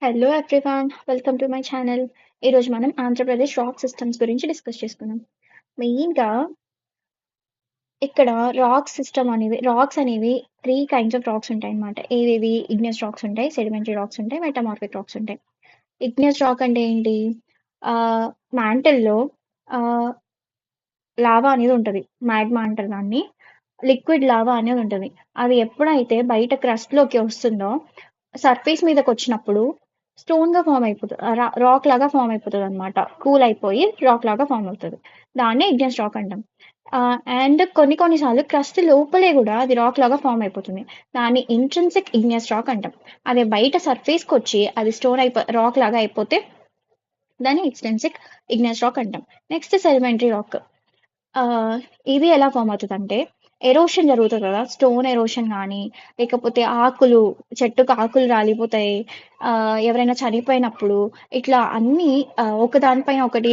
Hello everyone, welcome to my channel. ఈరోజు మనం Andhra Pradesh rock systems గురించి డిస్కస్ చేసుకుందాం. మెయిన్‌గా ఇక్కడ రాక్స్ అనేవి 3 కైండ్స్ ఆఫ్ రాక్స్ ఉంటాయన్నమాట. ఏవేవి? ఇగ్నియస్ రాక్స్ ఉంటాయి, సెడిమెంటరీ రాక్స్ ఉంటాయి, మెటమార్ఫిక్ రాక్స్ ఉంటాయి. ఇగ్నియస్ రాక్ అంటే ఏంటి? మ్యాంటిల్‌లో ఆహ్, లావా అనేది ఉంటది. మాగ్మా అంటారు దాన్ని. లిక్విడ్ లావా అనేది ఉంటది. అది ఎప్పుడైతే బయట క్రస్ట్‌లోకి వస్తుందో, సర్ఫేస్ మీదకొచ్చినప్పుడు స్టోన్‌గా ఫార్మ్ అయిపోతది. రాక్ లాగా ఫార్మ్ అయిపోతదనమాట. కూల్ అయిపోయి రాక్ లాగా ఫార్మ్ అవుతది. దాన్నే ఇగ్నియస్ రాక్ అంటాం. అండ్ కొన్ని కొన్ని సార్లు క్రస్ట్ లోపలే గూడా అది రాక్ లాగా ఫార్మ్ అయిపోతుంది. దాన్ని ఇంట్రిన్సిక్ ఇగ్నియస్ రాక్ అంటాం. అదే బయట సర్ఫేస్‌కొచ్చి అది రాక్ లాగా అయిపోతే దాన్ని ఎక్స్‌ట్రిన్సిక్ ఇగ్నియస్ రాక్ అంటాం. Next sedimentary rock. ఆహ్, ఇది ఎలా ఫార్మ్ అవుతదంటే, ఎరోషన్ జరుగుతది కదా! స్టోన్ ఎరోషన్ గానీ, లేకపోతే చెట్టుకు ఆకులు రాలిపోతాయి. ఎవరైనా చనిపోయినప్పుడు ఇట్లా అన్నీ ఒకదాని పైన ఒకటి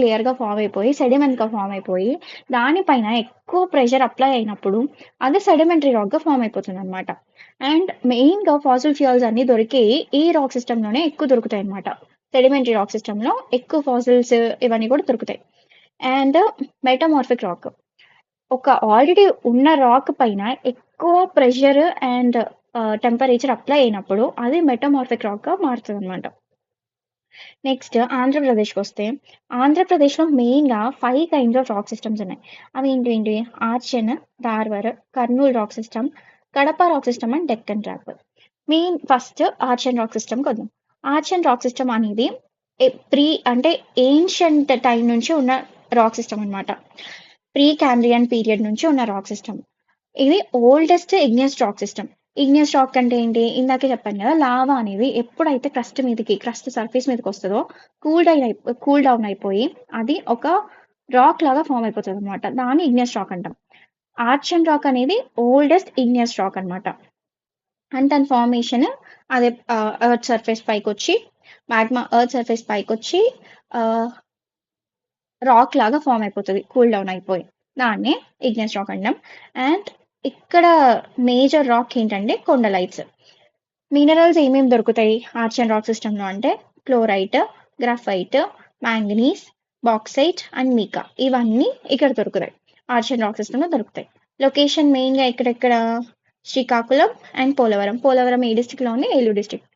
లేయర్‌గా ఫార్మ్ అయిపోయి, సెడిమెంట్‌గా ఫార్మ్ అయిపోయి, దానిపైన ఎక్కువ ప్రెషర్ అప్లై అయినప్పుడు అది సెడిమెంటరీ రాక్‌గా ఫార్మ్ అయిపోతుందనమాట. అండ్ మెయిన్‌గా ఫాసిల్ ఫ్యూయల్స్ అన్నీ దొరికేయి ఈ రాక్ సిస్టమ్‌లోనే ఎక్కువ దొరుకుతాయన్నమాట. సెడిమెంటరీ రాక్ సిస్టమ్‌లో ఎక్కువ ఫాసిల్స్ ఇవన్నీ కూడా దొరుకుతాయి. And metamorphic rock. ఒక ఆల్రెడీ ఉన్న రాక్ పైన ఎక్కువ ప్రెషర్ అండ్ టెంపరేచర్ అప్లై అయినప్పుడు అది మెటమార్ఫిక్ రాక్‌గా మారుతదనమాట. నెక్స్ట్ ఆంధ్రప్రదేశ్‌కొస్తే, ఆంధ్రప్రదేశ్‌లో మెయిన్‌గా 5 కైండ్స్ ఆఫ్ రాక్ సిస్టమ్స్ ఉన్నాయి. అవి ఏంటేంటి? Archaean, Dharwar, Kurnool rock system, Kadapa rock system and Deccan trap. First Archaean rock సిస్టమ్‌కొద్దాం. ఆర్చెన్ రాక్ సిస్టమ్ అనేది అంటే ఏన్షియంట్ టైమ్ నుంచి ఉన్న రాక్ సిస్టమ్ అనమాట. ప్రీ కాంబ్రియన్ పీరియడ్ నుంచి ఉన్న రాక్ సిస్టమ్. ఇది oldest igneous rock system. Igneous rock అంటే ఏంటి? ఇందాకే చెప్పాను కదా! లావా అనేది ఎప్పుడైతే క్రస్ట్ సర్ఫేస్ మీదకొస్తదో కూల్ డౌన్ అయిపోయి అది ఒక రాక్ లాగా ఫార్మ్ అయిపోతదనమాట. దాన్ని ఇగ్నియస్ రాక్ అంటాం. ఆర్చెన్ రాక్ అనేది ఓల్డెస్ట్ ఇగ్నియస్ రాక్ అనమాట. అండ్ దాని ఫార్మేషన్ అదే ఎర్త్ సర్ఫేస్ పైకొచ్చి ఎర్త్ సర్ఫేస్ పైకొచ్చి ఆహ్, రాక్ లాగా ఫార్మ్ అయిపోతది. కూల్ డౌన్ అయిపోయి. దాన్నే ఇగ్నియస్ రాక్ అంటాం. అండ్ ఇక్కడ మేజర్ రాక్ ఏంటంటే కొండలైట్స్. మినరల్స్ ఏమేమి దొరుకుతాయి ఆర్చెన్ రాక్ సిస్టమ్‌లో అంటే chlorite, graphite, manganese, bauxite and mica. ఇవన్నీ ఇక్కడ దొరుకుతాయి. ఆర్చెన్ రాక్ సిస్టమ్‌లో దొరుకుతాయి. లొకేషన్ మెయిన్‌గా ఎక్కడెక్కడ? శ్రీకాకుళం అండ్ పోలవరం. పోలవరం ఏ డిస్ట్రిక్ట్‌లో ఉంది? ఏలూరు డిస్ట్రిక్ట్.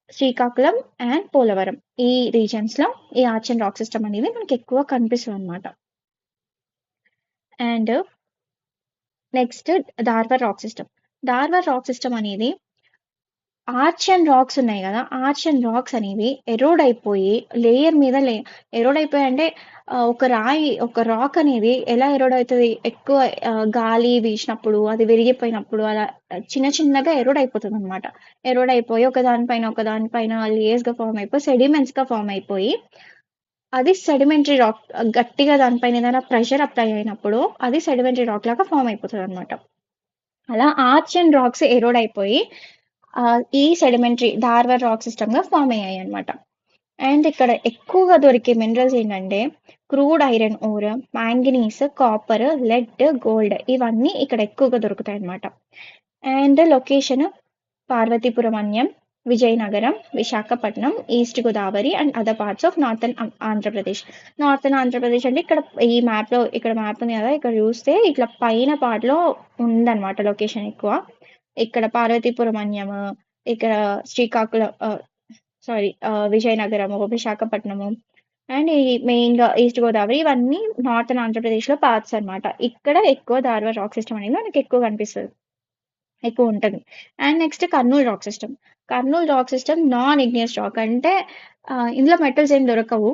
శ్రీకాకుళం అండ్ పోలవరం ఈ రీజన్స్‌లో ఈ ఆర్చెన్ రాక్ సిస్టమ్ అనేది మనకి ఎక్కువ కనిపిస్తదనమాట. And next Dharwad rock system. Dharwad rock system అనేది రాక్స్ ఉన్నాయి గదా! రాక్స్ అనేవి ఎరోడ్ అయిపోయి లేయర్ మీద ఎరోడ్ అయిపోయాయంటే ఒక రాక్ అనేది ఎలా ఎరోడ్ అయితది? ఎక్కువ గాలి వీచినప్పుడు, అది విరిగిపోయినప్పుడు అలా చిన్న చిన్నగా ఎరోడ్ అయిపోతదనమాట. ఎరోడ్ అయిపోయి ఒకదాని పైన లేయర్స్‌గా ఫార్మ్ అయిపోయి సెడిమెంట్స్‌గా ఫార్మ్ అయిపోయి అది సెడిమెంటరీ రాక్. గట్టిగా దానిపైన ఏదైనా ప్రెషర్ అప్లై అయినప్పుడు అది సెడిమెంటరీ రాక్ లాగా ఫార్మ్ అయిపోతదనమాట. అలా రాక్స్ ఎరోడ్ అయిపోయి ఈ sedimentary Dharwad rock సిస్టమ్‌గా form అయ్యాయన్నమాట. And ఇక్కడ ఎక్కువగా దొరికే మినరల్స్ ఏంటంటే crude iron ore, manganese, copper, lead, gold ఇవన్నీ ఇక్కడ ఎక్కువగా దొరుకుతాయన్నమాట. అండ్ లొకేషన్ పార్వతీపురం అన్యం, Vizianagaram, Visakhapatnam, east Godavari and other parts of northern Andhra Pradesh. Northern Andhra Pradesh అంటే ఇక్కడ మ్యాప్ ఉంది కదా! ఇక్కడ చూస్తే ఇట్లా పైన పార్ట్‌లో ఉందన్నమాట లొకేషన్ ఎక్కువ. ఇక్కడ పార్వతీపురం అన్యము, ఇక్కడ శ్రీకాకుళం విజయనగరము, విశాఖపట్నము అండ్ ఈ మెయిన్‌గా ఈస్ట్ గోదావరి ఇవన్నీ నార్థన్ ఆంధ్రప్రదేశ్‌లో పార్ట్స్ అన్నమాట. ఇక్కడ ఎక్కువ ధార్వాడ్ రాక్ సిస్టమ్ అనేది మనకి ఎక్కువ కనిపిస్తది. ఎక్కువుంటది. And next Kurnool rock system. Kurnool rock system non igneous rock. అంటే ఇందులో మెటల్స్ ఏం దొరకవు.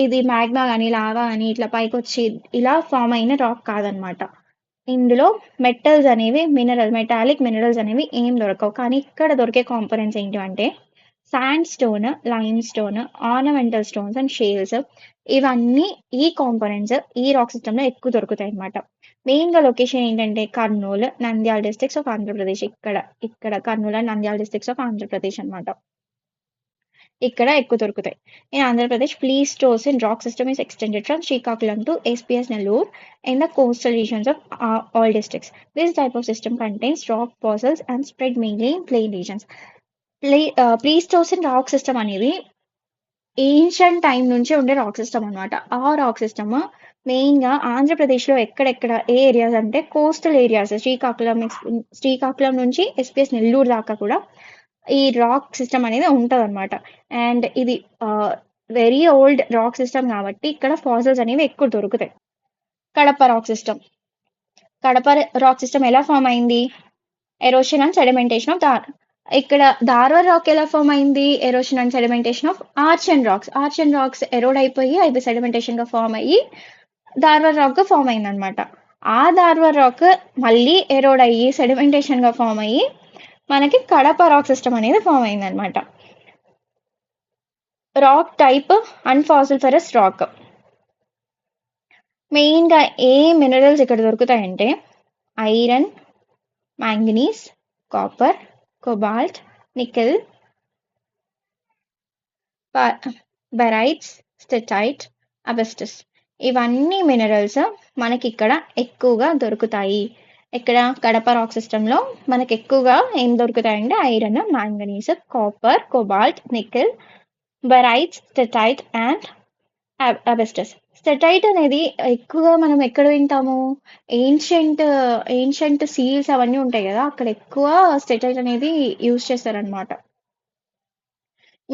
ఇది మాగ్మా గాని, లావా అని ఇట్లా పైకొచ్చి ఇలా ఫార్మ్ అయిన రాక్ కాదనమాట. ఇందులో మెటాలిక్ మినరల్స్ అనేవి ఏం దొరకవు. కానీ ఇక్కడ దొరికే కాంపోనెంట్స్ ఏంటివంటే sandstone, limestone, ornamental stones and shales ఇవన్నీ ఈ కాంపోనెంట్స్ ఈ రాక్ సిస్టమ్‌లో ఎక్కువ దొరుకుతాయన్నమాట. మెయిన్‌గా లొకేషన్ ఏంటంటే కర్నూల్, నంద్యాల డిస్ట్రిక్ట్స్ ఆఫ్ ఆంధ్రప్రదేశ్. ఇక్కడ Kurnool and Nandyal districts of Andhra Pradesh అన్నమాట. ఇక్కడ ఎక్కువ దొరుకుతాయి. In Andhra Pradesh, pleistocene rock system is extended from Srikakulam to SPS Nellore in the coastal regions of all districts. This type of system contains rock fossils and spread mainly in plain regions. Pleistocene rock system అనేది ancient time నుంచి ఉండే rock system అనమాట. ఆ rock system మెయిన్‌గా ఆంధ్రప్రదేశ్‌లో ఎక్కడెక్కడ ఏ areas అంటే coastal areas Srikakulam నుంచి ఎస్పీఎస్ నెల్లూరు దాకా కూడా ఈ రాక్ సిస్టమ్ అనేది ఉంటదనమాట. అండ్ ఇది వెరీ ఓల్డ్ రాక్ సిస్టమ్ కాబట్టి ఇక్కడ ఫాసిల్స్ అనేవి ఎక్కువ దొరుకుతాయి. Kadapa rock system. Kadapa rock system ఎలా ఫామ్ అయింది? ఎరోషన్ అండ్ సెడిమెంటేషన్ ఆఫ్ ఇక్కడ ధార్వాడ్ రాక్ ఎలా ఫామ్ అయింది? Erosion and sedimentation of arch and rocks. Arch and rocks erode అయిపోయి అవి సెడిమెంటేషన్ గా ఫామ్ అయ్యి ధార్వాడ్ రాక్ గా ఫామ్ అయింది అనమాట. ఆ ధార్వాడ్ రాక్ మళ్ళీ ఎరోడ్ అయ్యి సెడిమెంటేషన్ గా ఫామ్ అయ్యి మనకి కడప రాక్ సిస్టమ్ అనేది ఫామ్ అయింది అనమాట. Rock type unfossiliferous rock. Main గా ఏ మినరల్స్ ఇక్కడ దొరుకుతాయంటే iron, manganese, copper, cobalt, nickel, barites, steatite, asbestos. ఇవన్నీ మినరల్స్ మనకి ఇక్కడ ఎక్కువగా దొరుకుతాయి. ఇక్కడ కడప రాక్ సిస్టంలో మనకి ఎక్కువగా ఏం దొరుకుతాయంటే iron, manganese, copper, cobalt, nickel, barites, steatite and asbestos. Steatite అనేది ఎక్కువగా మనం ఎక్కడ వింటాము? ఏన్షియంట్ ఏన్షియంట్ సీల్స్ అవన్నీ ఉంటాయి కదా, అక్కడ ఎక్కువ స్టెటైట్ అనేది యూజ్ చేస్తారనమాట.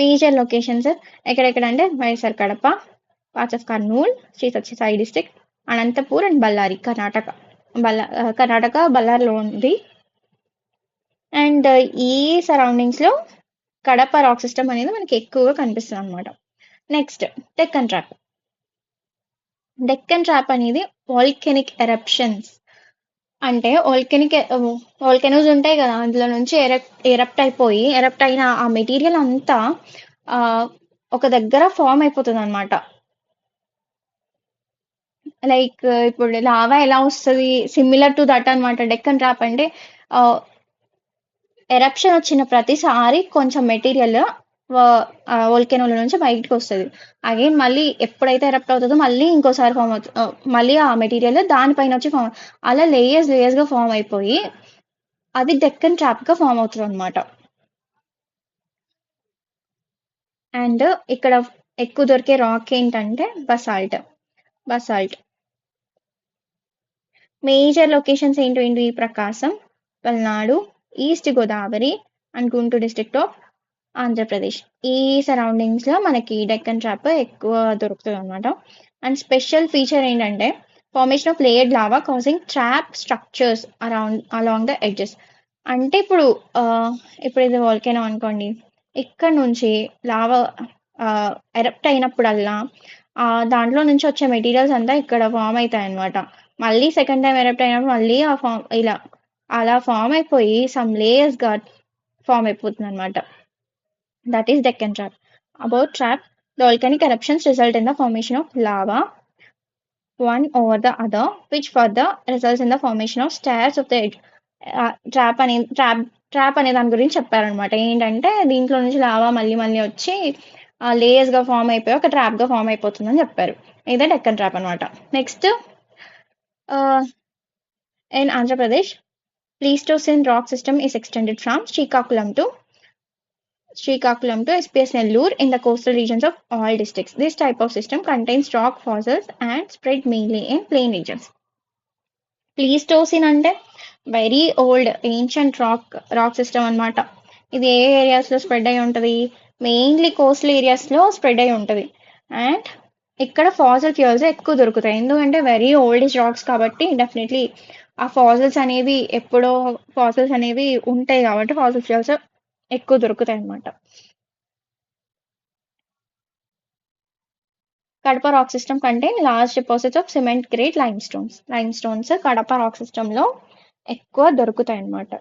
మేజర్ లొకేషన్స్ ఎక్కడెక్కడ అంటే YSR Kadapa, parts of Kurnool, Shri Sathya Sai district, Anantapur and Ballari Karnataka. Karnataka బళ్ళారిలో ఉంది. అండ్ ఈ సరౌండింగ్స్లో కడప రాక్ సిస్టమ్ అనేది మనకి ఎక్కువగా కనిపిస్తుంది అనమాట. Next Deccan trap. Deccan trap అనేది వాల్కెనిక్ ఎరప్షన్స్. అంటే వాల్కెనోస్ ఉంటాయి కదా, అందులో నుంచి ఎరప్ట్ అయిన ఆ మెటీరియల్ అంతా ఒక దగ్గర ఫామ్ అయిపోతుంది అనమాట. లైక్ ఇప్పుడు లావా ఎలా వస్తుంది, సిమిలర్ టు దట్ అనమాట. డెక్కన్ ట్రాప్ అంటే ఎరప్షన్ వచ్చిన ప్రతిసారి కొంచెం మెటీరియల్ వోల్కెనోల నుంచి బయటకు వస్తుంది. అగైన్ మళ్ళీ ఎప్పుడైతే ఎరప్ట్ అవుతుందో మళ్ళీ ఇంకోసారి ఫామ్ అవుతుంది, మళ్ళీ ఆ మెటీరియల్ దానిపైన వచ్చి ఫామ్, అలా లేయర్స్ గా ఫామ్ అయిపోయి అది డెక్కన్ ట్రాప్ గా ఫామ్ అవుతుంది అనమాట. అండ్ ఇక్కడ ఎక్కువ దొరికే రాక్ ఏంటంటే బసాల్ట్. మేజర్ లొకేషన్స్ ఏంటి? ప్రకాశం, Palnadu, east Godavari and Guntur district of Andhra Pradesh. ఈ సరౌండింగ్స్ లో మనకి డెక్కన్ ట్రాప్ ఎక్కువ దొరుకుతుంది అనమాట. అండ్ స్పెషల్ ఫీచర్ ఏంటంటే formation of layered lava causing trap structures along the edges. అంటే ఇప్పుడు ఇది వాల్కెనో అనుకోండి, ఇక్కడ నుంచి లావా ఎరప్ట్ అయినప్పుడల్లా దాంట్లో నుంచి వచ్చే మెటీరియల్స్ అంతా ఇక్కడ ఫామ్ అవుతాయి అనమాట. మళ్ళీ సెకండ్ టైం ఎరప్ట్ అయినప్పుడు మళ్ళీ ఆ ఫామ్ అలా ఫామ్ అయిపోయి సమ్ లేయర్స్ గా ఫామ్ అయిపోతుంది అనమాట. That is Deccan trap. About trap, the volcanic eruptions result in the formation of lava one over the other, which further results in the formation of stairs of the edge. Trap అనే దాని గురించి చెప్పారనమాట. ఏంటంటే దీంట్లో నుంచి lava మళ్ళీ వచ్చి layers గా ఫామ్ అయిపోయి ఒక ట్రాప్ గా ఫామ్ అయిపోతుందని చెప్పారు. ఇదే డెక్కన్ ట్రాప్ అనమాట. Next in Andhra Pradesh, Pleistocene rock system is extended from Srikakulam to SPS Nellore in the coastal regions of all districts. This type of system contains rock fossils and spread mainly in plain regions. ప్లీస్టోసిన్ అంటే very old ancient rock system అనమాట. ఇది ఏ ఏరియాస్లో spread అయి ఉంటుంది? Mainly coastal ఏరియాస్లో spread అయి ఉంటుంది. And ఇక్కడ ఫాసిల్ ఫ్యూయల్స్ ఎక్కువ దొరుకుతాయి, ఎందుకంటే వెరీ ఓల్డేజ్ రాక్స్ కాబట్టి డెఫినెట్లీ ఆ ఫాసిల్స్ అనేవి ఉంటాయి కాబట్టి ఫాసిల్ ఫ్యూయల్స్ ఎక్కువ దొరుకుతాయి అన్నమాట. Kadapa rock system contain large deposits of cement grade limestones. Kadapa rock system లో ఎక్కువ దొరుకుతాయి అన్నమాట.